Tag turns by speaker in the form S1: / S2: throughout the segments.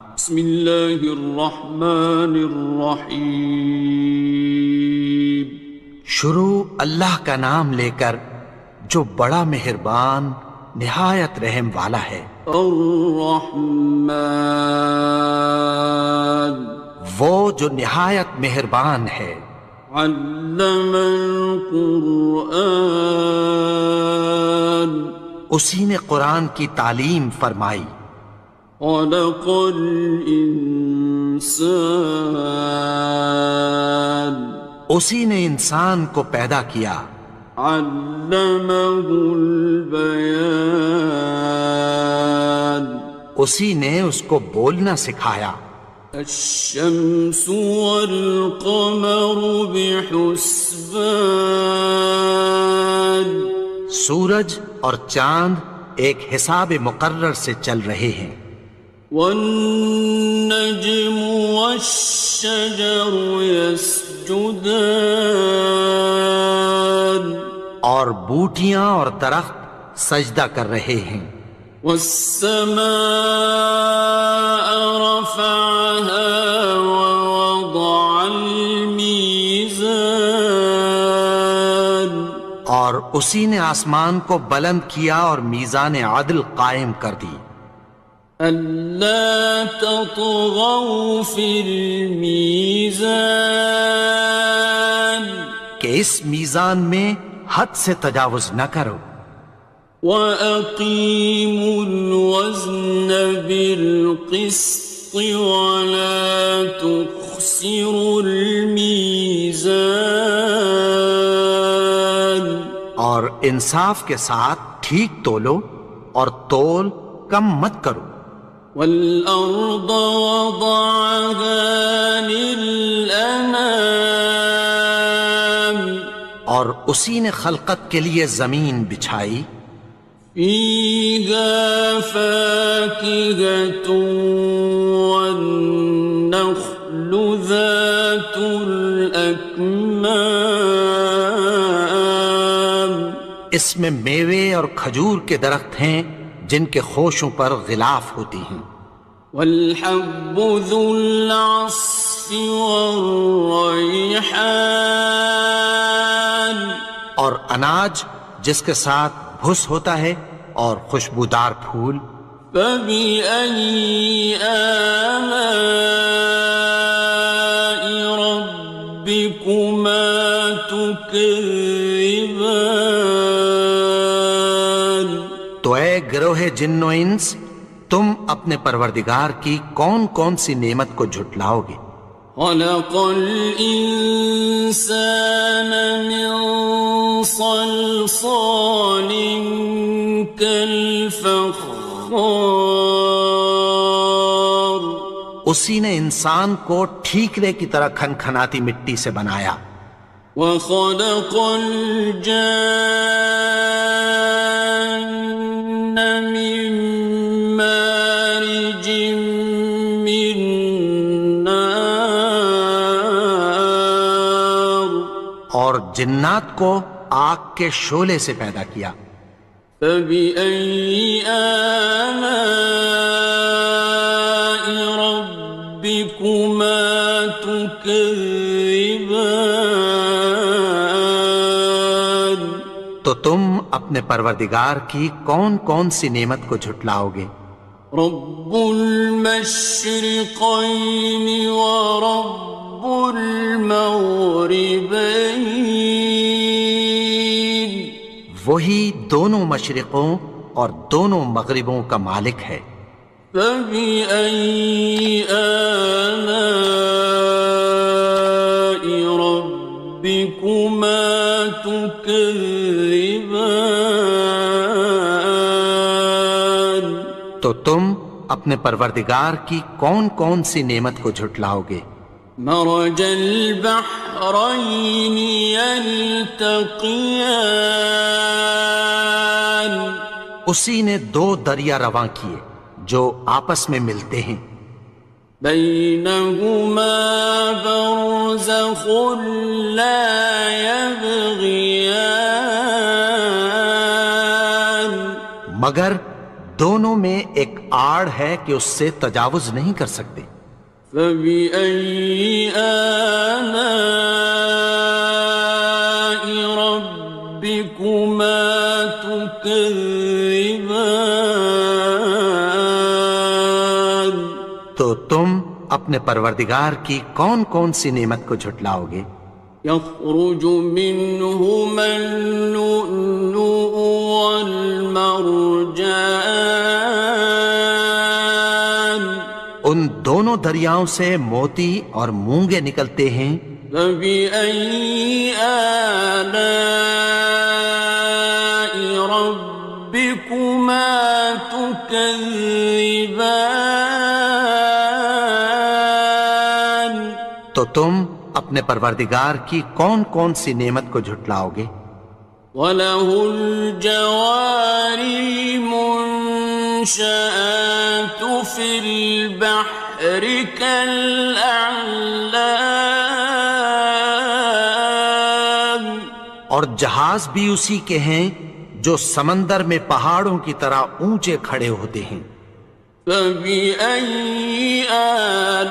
S1: بسم اللہ الرحمن الرحیم۔
S2: شروع اللہ کا نام لے کر جو بڑا مہربان نہایت رحم والا ہے۔
S1: الرحمن،
S2: وہ جو نہایت مہربان ہے۔
S1: علم القرآن،
S2: اسی نے قرآن کی تعلیم فرمائی۔
S1: خلق الانسان،
S2: اسی نے انسان کو پیدا کیا۔
S1: علمہ البیان،
S2: اسی نے اس کو بولنا سکھایا۔
S1: الشمس والقمر بحسبان،
S2: سورج اور چاند ایک حساب مقرر سے چل رہے ہیں۔
S1: والنجم والشجر يسجدان،
S2: اور بوٹیاں اور درخت سجدہ کر رہے ہیں۔
S1: والسماء رفعها ووضع الميزان،
S2: اور اسی نے آسمان کو بلند کیا اور میزان عدل قائم کر دی۔
S1: ألا تطغوا في الميزان،
S2: کہ اس میزان میں حد سے تجاوز نہ کرو۔
S1: وأقيموا الوزن بالقسط ولا تخسروا الميزان،
S2: اور انصاف کے ساتھ ٹھیک تولو اور تول کم مت کرو۔
S1: والأرض وضعها للأنام،
S2: اور اسی نے خلقت کے لیے زمین بچھائی۔
S1: فيها فاكهة والنخل ذات الأكمام،
S2: اس میں میوے اور کھجور کے درخت ہیں جن کے خوشوں پر غلاف ہوتی ہیں۔
S1: والحب ذو العصف والريحان،
S2: اور اناج جس کے ساتھ بھس ہوتا ہے اور خوشبودار پھول۔
S1: فبأي آلاء ربكما تكذبان،
S2: تو اے گروہ جن و انس، تم اپنے پروردگار کی کون کون سی نعمت کو جھٹلاؤ گے؟
S1: خلق الإنسان من صلصال كالفخار،
S2: اسی نے انسان کو ٹھیکرے کی طرح کھنکھناتی مٹی سے بنایا۔
S1: وخلق الجان من مارج من نار،
S2: اور جنات کو آگ کے شعلے سے پیدا کیا۔
S1: فبأي آلاء ربكما تكذبان،
S2: تو تم اپنے پروردگار کی کون کون سی نعمت کو جھٹلاؤ گے؟
S1: رب المشرقين ورب المغربين،
S2: وہی دونوں مشرقوں اور دونوں مغربوں کا مالک ہے۔
S1: فبأي آلاء ربكما تكذبان،
S2: تو تم اپنے پروردگار کی کون کون سی نعمت کو جھٹلاؤ گے؟
S1: مرج البحرين يلتقيان،
S2: اسی نے دو دریا رواں کیے جو آپس میں ملتے ہیں۔
S1: بينهما برزخ لا يبغيان،
S2: مگر دونوں میں ایک آڑ ہے کہ اس سے تجاوز نہیں کر سکتے۔
S1: فبأي آلاء ربكما تكذبان؟
S2: تو تم اپنے پروردگار کی کون کون سی نعمت کو جھٹلاؤ گے؟
S1: يخرج منهما اللؤلؤ والمرجان
S2: ان دونوں دریاؤں سے موتی اور مونگے نکلتے ہیں۔
S1: فبأي آلاء ربكما تكذبان؟
S2: تو تم اپنے پروردگار کی کون کون سی نعمت کو جھٹلاؤ گے؟
S1: وَلَهُ الْجَوَارِ الْمُنشَآتُ فِي الْبَحْرِ كَالْأَعْلَامِ،
S2: اور جہاز بھی اسی کے ہیں جو سمندر میں پہاڑوں کی طرح اونچے کھڑے ہوتے ہیں۔
S1: فَبِأَيِّ آلَاءِ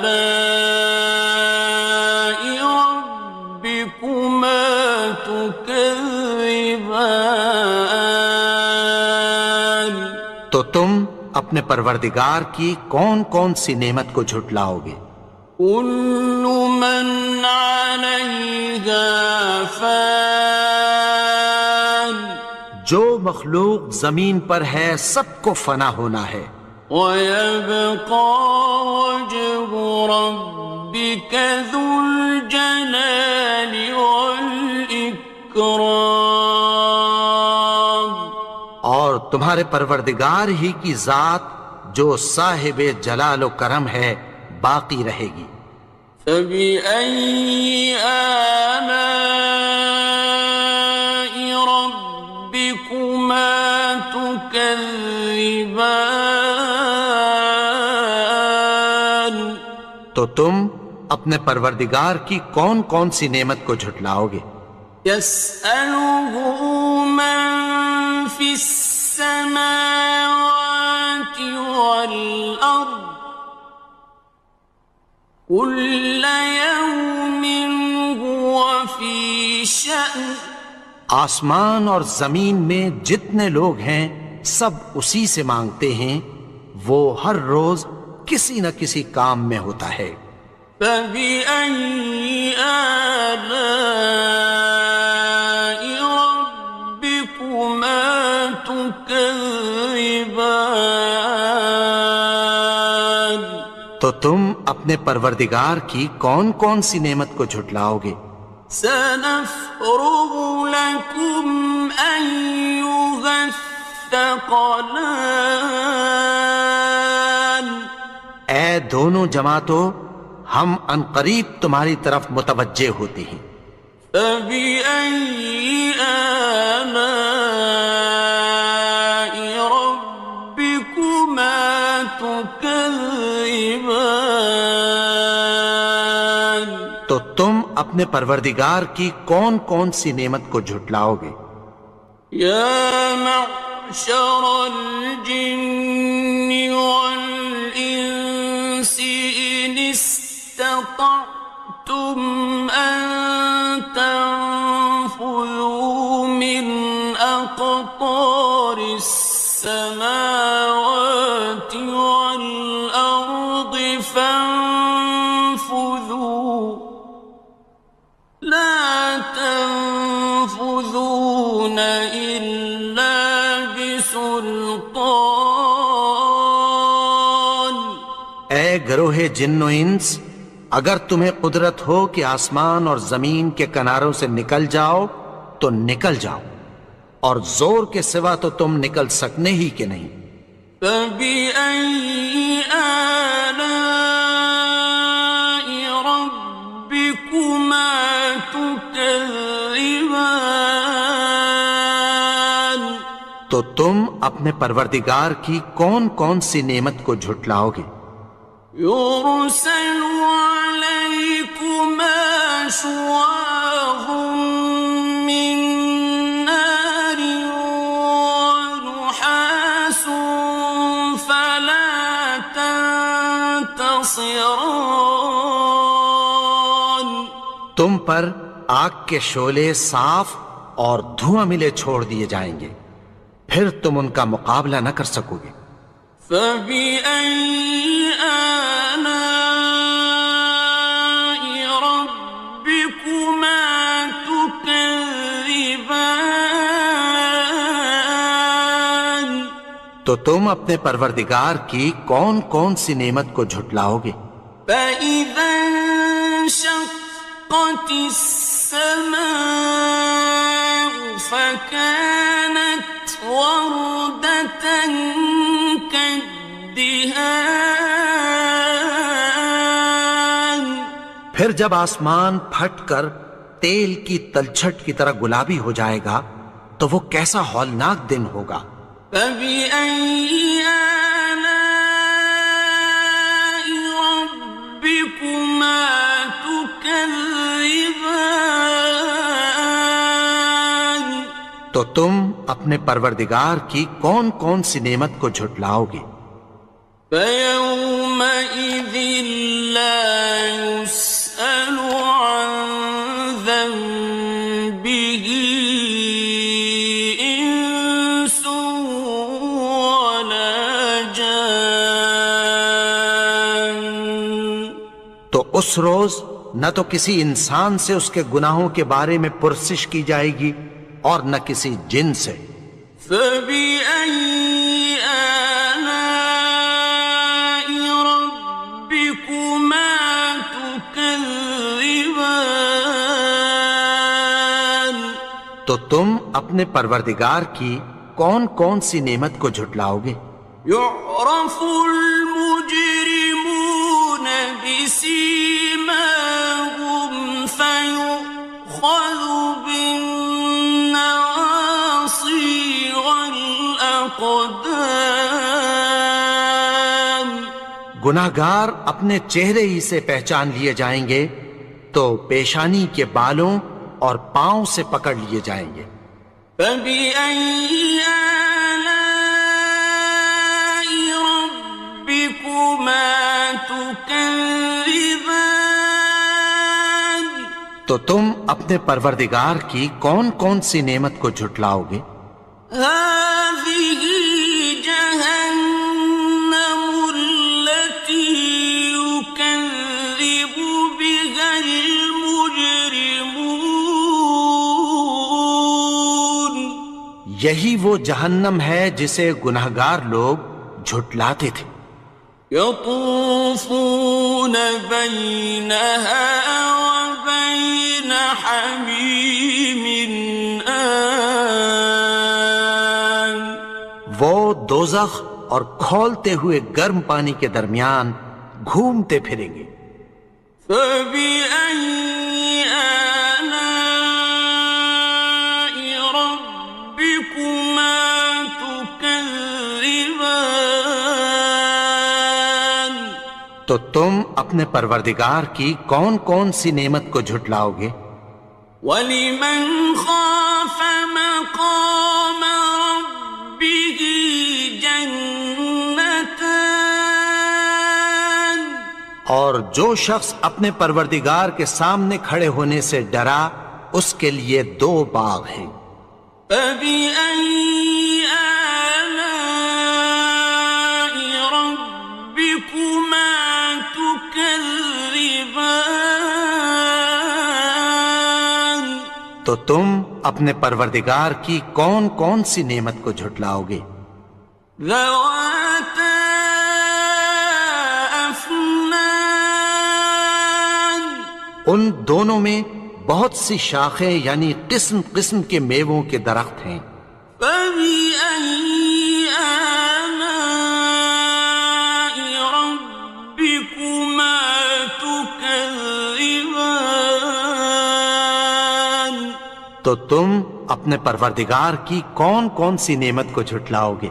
S1: رَبِّكُمَا تُكَذِّبَانِ؟
S2: تو تم اپنے پروردگار کی کون کون سی نعمت کو جھٹلاؤ گے؟
S1: كُلُّ مَنْ عَلَيْهَا فَانٍ،
S2: جو مخلوق زمین پر ہے سب کو فنا ہونا ہے۔
S1: وَيَبْقَى وَجْهُ رَبِّكَ ذُو الْجَلَالِ وَالْإِكْرَامِ،
S2: اور تمہارے پروردگار ہی کی ذات جو صاحب جلال و کرم ہے باقی رہے گی۔
S1: فَبِأَيِّ آلَاءِ رَبِّكُمَا تُكَذِّبَانِ؟
S2: تو تم اپنے پروردگار کی کون کون سی نعمت کو جھٹلاؤ گے؟
S1: يَسْأَلُهُ مَن فِي السَّمَاوَاتِ وَالْأَرْضِ كُلَّ يَوْمٍ هُوَ فِي شَأْنٍ،
S2: آسمان اور زمین میں جتنے لوگ ہیں سب اسی سے مانگتے ہیں، وہ ہر روز کسی نہ کسی کام میں ہوتا ہے۔
S1: فَبِأَيِّ آلَاءِ رَبِّكُمَا تُكَذِّبَانِ؟
S2: تو تم اپنے پروردگار کی کون کون سی نعمت کو جھٹلاؤ گے؟
S1: سَنَفْرُغُ لَكُمْ أَيُّهَ الثَّقَلَانِ،
S2: اے دونوں جماعتوں، ہم عنقریب تمہاری طرف متوجہ ہوتے ہیں۔
S1: فَبِأَيِّ آلَاءِ رَبِّكُمَا تُكَذِّبَانِ؟
S2: تو تم اپنے پروردگار کی کون کون سی نعمت کو جھٹلاؤ گے؟
S1: يَا مَعْشَرَ الْجِنِّ وَالْإِنسِ إِنِ اسْتَطَعْتُمْ أَن تَنفُذُوا مِنْ أَقْطَارِ السَّمَاوَاتِ وَالْأَرْضِ فَانفُذُوا لَا تَنفُذُونَ إِلَّا بِسُلْطَانٍ۔
S2: اے گروہ جن و انس، اگر تمہیں قدرت ہو کہ آسمان اور زمین کے کناروں سے نکل جاؤ تو نکل جاؤ، اور زور کے سوا تو تم نکل سکنے ہی کہ نہیں۔
S1: فَبِأَيِّ آلَاءِ رَبِّكُمَا تُكَذِّبَانِ؟
S2: تو تم اپنے پروردگار کی کون کون سی نعمت کو جھٹلاؤ گے؟
S1: يُرْسَلُ عَلَيْكُمَا شُوَاظٌ مِّن نَّارٍ وَنُحَاسٌ خاسران.
S2: تم پر آگ کے شعلے صاف اور دھواں ملے چھوڑ دیے جائیں گے، پھر تم ان کا مقابلہ نہ کر سکو گے۔
S1: فبأي آلاء ربكما تكذبان.
S2: تو تم اپنے پروردگار کی کون کون سی نعمت کو جھٹلاؤ گے؟
S1: فإذا انشقت السماء فكانت وردة كالدهان.
S2: پھر جب آسمان پھٹ کر تیل کی تلچھٹ کی طرح گلابی ہو جائے گا تو وہ کیسا ہولناک دن ہوگا۔
S1: فبأي آلاء ربكما تكذبان.
S2: تو تم اپنے پروردگار کی کون کون سی نعمت کو جھٹلاؤ گے؟
S1: فيومئذ لا يسأل عن ذنبه إنس ولا جان.
S2: تو اس روز نہ تو کسی انسان سے اس کے گناہوں کے بارے میں پرسش کی جائے گی اور نہ کسی جن سے۔
S1: فبأي آلاء ربكما تكذبان.
S2: تو تم اپنے پروردگار کی کون کون سی نعمت کو جھٹلاؤ گے؟
S1: يعرف المجرمون بسيماهم فيؤخذ بالنواصي والأقدام.
S2: گناہگار اپنے چہرے ہی سے پہچان لیے جائیں گے تو پیشانی کے بالوں اور پاؤں سے پکڑ لیے جائیں گے۔
S1: فبأي آلاء ربكما تكذبان.
S2: تو تم اپنے پروردگار کی کون کون سی نعمت کو جھٹلاؤ گے؟
S1: هذه جهنم التي يكذب بها المجرمون.
S2: یہی وہ جہنم ہے جسے گناہگار لوگ جھٹلاتے تھے۔
S1: يطوفون بينها وبين حميم آن.
S2: وہ دوزخ اور کھولتے ہوئے گرم پانی کے درمیان گھومتے پھریں گے۔
S1: فبأي آلاء ربكما تكذبان.
S2: تو تم اپنے پروردگار کی کون کون سی نعمت کو جھٹلاؤ گے؟
S1: وَلِمَنْ خَافَ مَقَامَ رَبِّهِ جَنَّتَانِ.
S2: اور جو شخص اپنے پروردگار کے سامنے کھڑے ہونے سے ڈرا اس کے لیے دو باغ ہیں۔
S1: فَبِأَيِّ آلَاءِ رَبِّكُمَا تُكَذِّبَانِ.
S2: تو تم اپنے پروردگار کی کون کون سی نعمت کو جھٹلاؤ گے؟
S1: ذَوَاتَا أَفْنَانٍ.
S2: ان دونوں میں بہت سی شاخیں یعنی قسم قسم کے میووں کے درخت ہیں۔
S1: فَبِأَيِّ آلَاءِ رَبِّكُمَا تُكَذِّبَانِ.
S2: تو تم اپنے پروردگار کی کون کون سی نعمت کو جھٹلاؤ گے؟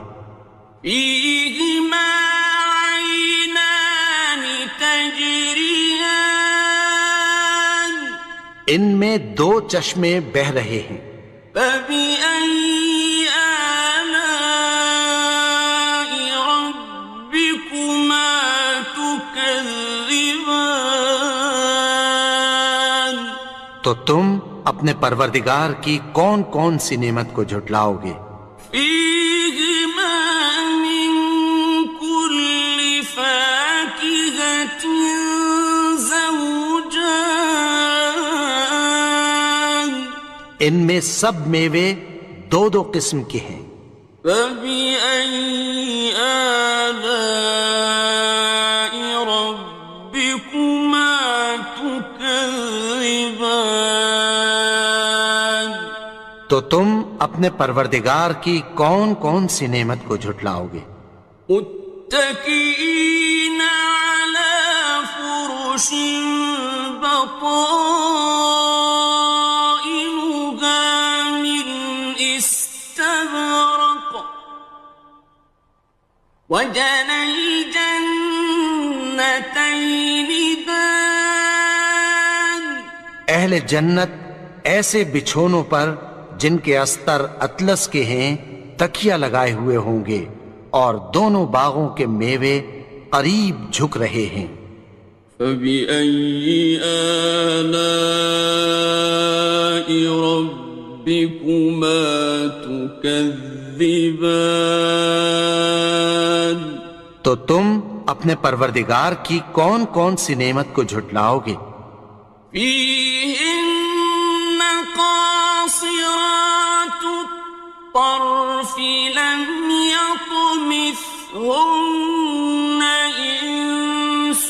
S1: فِيهِمَا عَيْنَانِ تَجْرِيَانِ.
S2: ان میں دو چشمے بہہ رہے ہیں۔
S1: فَبِأَيِّ آلَاءِ رَبِّكُمَا تُكَذِّبَانِ.
S2: تو تم اپنے پروردگار کی کون کون سی نعمت کو جھٹلاؤ گے؟
S1: فیہما من کل فاکہۃ زوجان،
S2: ان میں سب میوے دو دو قسم کے ہیں۔
S1: فبأي آلاء ربكما تكذبان،
S2: تو تم اپنے پروردگار کی کون کون سی نعمت کو جھٹلاؤ گے؟
S1: متكئين على فرش بطائنها من استبرق، وجنى الجنتين دان،
S2: اہل جنت ایسے بچھونوں پر جن کے استر اطلس کے ہیں تکیہ لگائے ہوئے ہوں گے، اور دونوں باغوں کے میوے قریب جھک رہے ہیں۔
S1: فبأي آلاء ربكما تكذبان،
S2: تو تم اپنے پروردگار کی کون کون سی نعمت کو جھٹلاؤ گے؟
S1: فيهن قاصرات الطرف لم يطمثهن إنس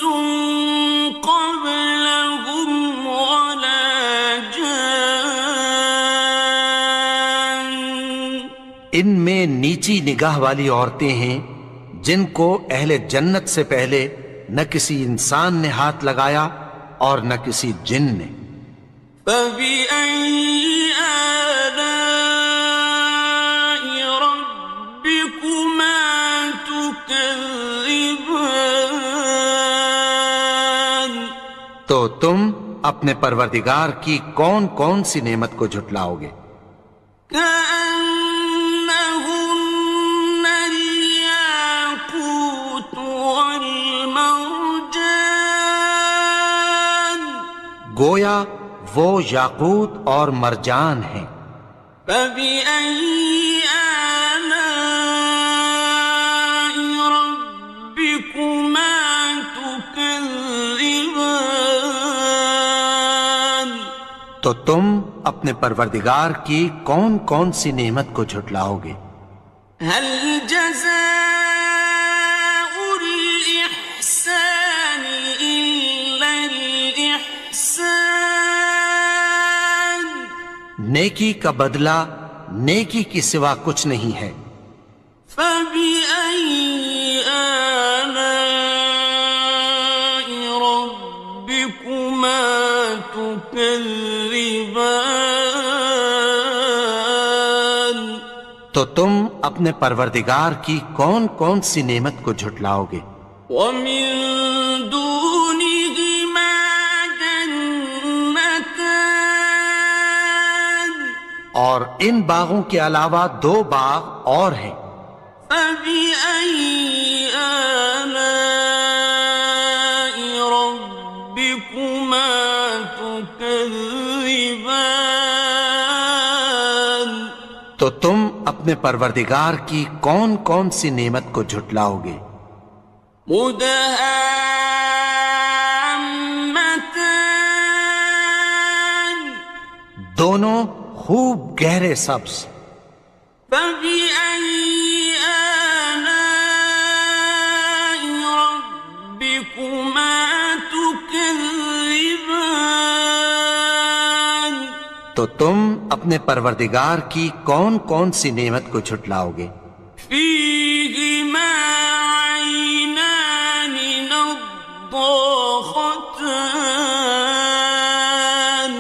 S1: قبلهم ولا جان،
S2: ان میں نیچی نگاہ والی عورتیں ہیں جن کو اہل جنت سے پہلے نہ کسی انسان نے ہاتھ لگایا اور نہ کسی جن نے۔
S1: فبأي آلاء ربكما تكذبان،
S2: تو تم اپنے پروردگار کی کون کون سی نعمت کو جھٹلاؤ گے؟
S1: كأنهن الياقوت والمرجان،
S2: گویا وہ یاقوت اور مرجان ہیں۔
S1: فبأي آلاء ربكما تكذبان،
S2: تو تم اپنے پروردگار کی کون کون سی نعمت کو جھٹلاؤ گے؟
S1: هل جزاء الإحسان إلا الإحسان،
S2: نیکی کا بدلہ نیکی کی سوا کچھ نہیں ہے۔
S1: فبأي آلاء ربكما تكذبان،
S2: تو تم اپنے پروردگار کی کون کون سی نعمت کو جھٹلاؤ گے؟
S1: ومن دونهما جنتان،
S2: اور ان باغوں کے علاوہ دو باغ اور ہیں۔
S1: فبأي آلاء ربكما تكذبان،
S2: تو تم اپنے پروردگار کی کون کون سی نعمت کو جھٹلاؤ گے؟
S1: مدهامتان،
S2: دونوں خوب گہرے سبز۔
S1: فبأي آلاء ربكما تكذبان،
S2: تو تم اپنے پروردگار کی کون کون سی نعمت کو جھٹلاؤ گے؟
S1: فيهما عينان نضاختان،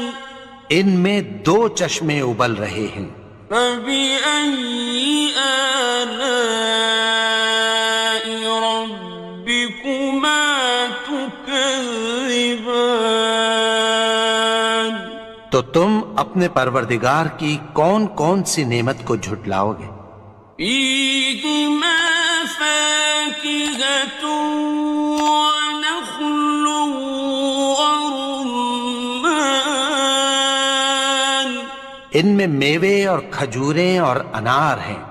S2: ان میں دو چشمے ابل رہے ہیں۔
S1: فبأي آلاء ربكما تكذبان،
S2: تو تم اپنے پروردگار کی کون کون سی نعمت کو جھٹلاؤ گے؟
S1: فيهما فاكهة ونخل ورمان،
S2: ان میں میوے اور کھجوریں اور انار ہیں۔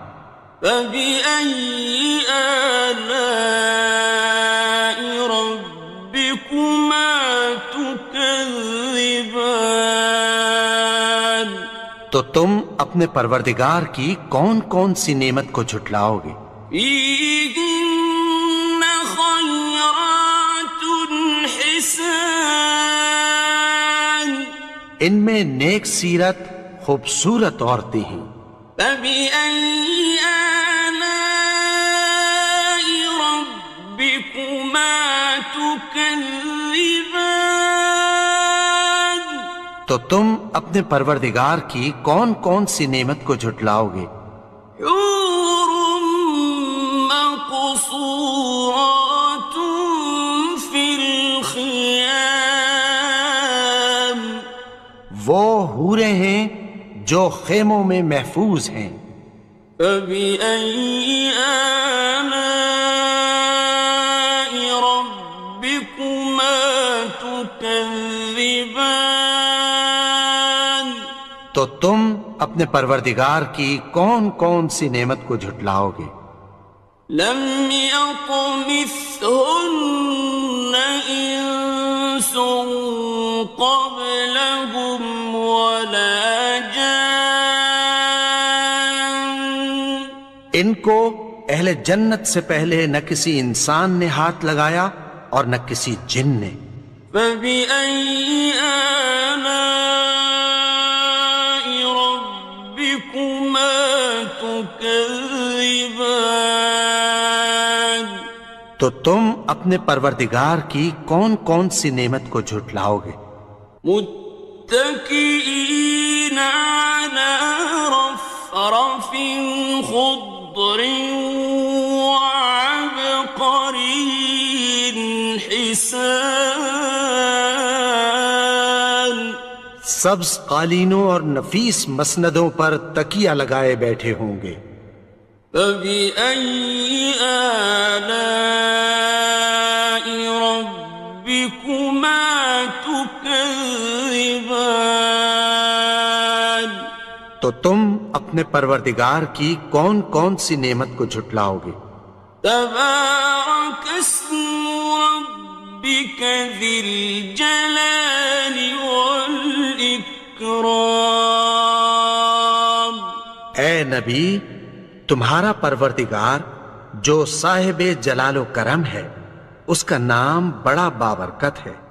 S1: فبأي آلاء ربكما تكذبان؟
S2: تو تم اپنے پروردگار کی کون کون سی نعمت کو جھٹلاؤ گے؟
S1: فيهن خيرات حسان،
S2: ان میں نیک سیرت خوبصورت عورتیں ہیں۔
S1: فبأي آلاء ربكما تكذبان؟
S2: تو تم اپنے پروردگار کی کون کون سی نعمت کو جھٹلاؤ گے؟
S1: حور مقصورات في الخيام،
S2: وہ حوریں ہیں جو خیموں میں محفوظ ہیں۔
S1: فبأي آلاء ربكما تكذبان؟
S2: تو تم اپنے پروردگار کی کون کون سی نعمت کو جھٹلاؤ گے؟
S1: لم يطمثهن إنس قبلهم ولا جان،
S2: ان کو اہل جنت سے پہلے نہ کسی انسان نے ہاتھ لگایا اور نہ کسی جن نے۔
S1: فبأي آلاء ربكما تكذبان؟
S2: تو تم اپنے پروردگار کی کون کون سی نعمت کو جھٹلاؤ گے؟
S1: متكئين على رفرف خضر وعبقري حسان،
S2: سبز قالینوں اور نفیس مسندوں پر تکیہ لگائے بیٹھے ہوں گے۔
S1: فبأي آلاء ربكما تكذبان؟
S2: تو تم اپنے پروردگار کی کون کون سی نعمت کو جھٹلاؤ گے؟
S1: تبارك اسم ربك ذي الجلال والإكرام۔
S2: اے نبی، تمہارا پروردگار جو صاحب جلال و کرم ہے، اس کا نام بڑا بابرکت ہے۔